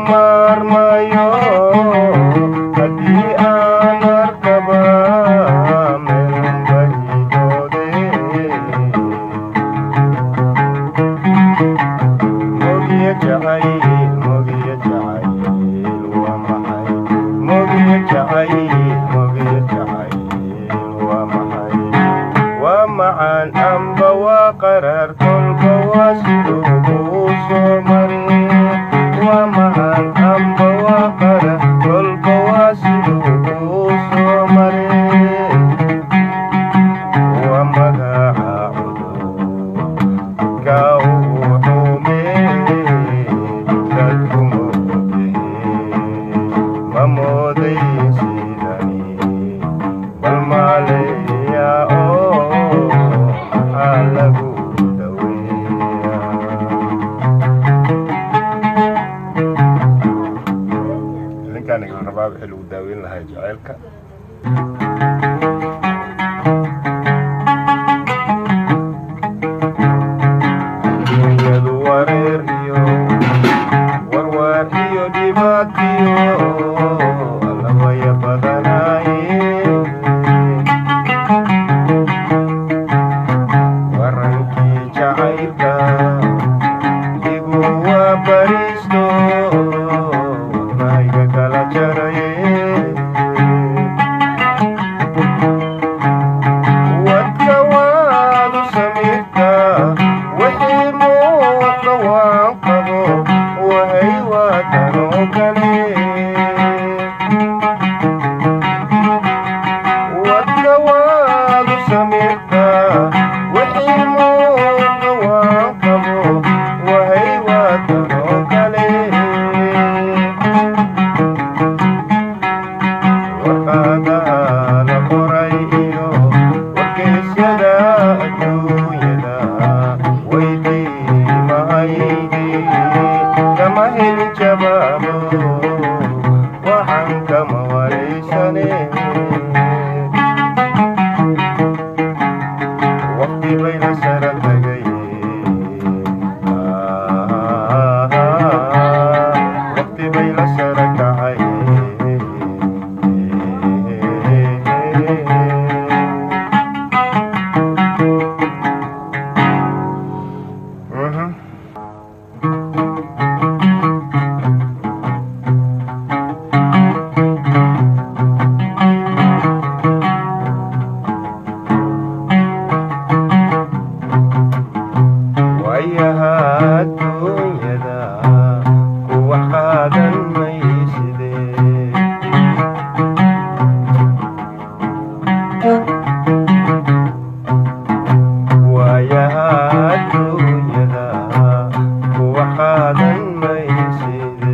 maarmayo haddii aan arkaba meel bahidoode mogiya jacayl mogiya jacayl waa maxay mogiya jacayl waa maxay waa macaan amba waa qaraar kolka waa siduu kuu soo marin waa macaan amba waa qaraar kolka waa siduu kuu soo marin waa magaca cudurka uu xumeeyey dadku ma mooday sidani bal maleeya oo maxaa lagu daweeyaa ninkaan iga rabaa wixii lagu daaweyn lahaa jacaylka adduunyadu wareer iyo warwaar iyo dhibaatiyo allawaya badanaaye warankii jacaylka igu waa bariisto wadnahayga kala jaraye wadka waadu samirta wixii muuqa waan qabo wahay waatanoo kale wadka waadu samirta wixii muuqa waan qabo wahay waatanoo kale warqaadaha la qoray iyo wargeysyada adduunyada weydiimahaydi kama helin jawaabo waxaan kama waraysane waqti bay la sara tagay waqti bay la sara kacay waayaha adduunyada kuwa qaadan mayside waayaha adduunyada kuwa qaadan mayside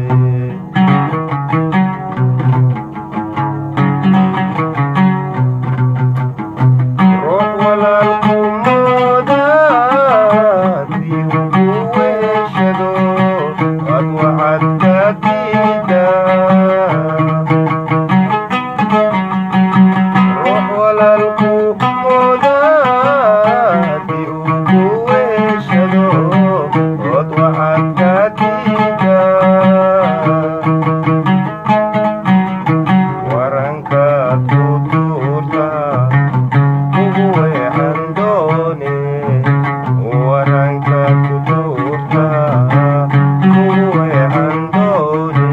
ruux walaalku mooda haddii ugu weeshado ad wacadka diida ruux walaalku mooda haddii ugu weeshado od wacadka diida warankaad ku tuurta ugu weexan doone warankaad ku tuurta ugu weexan doone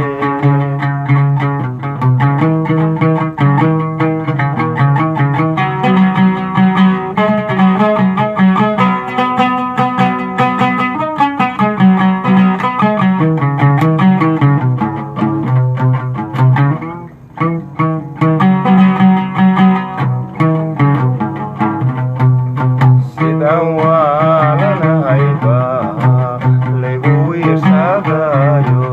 sidaan waalanahayba laygu wiirsadaayo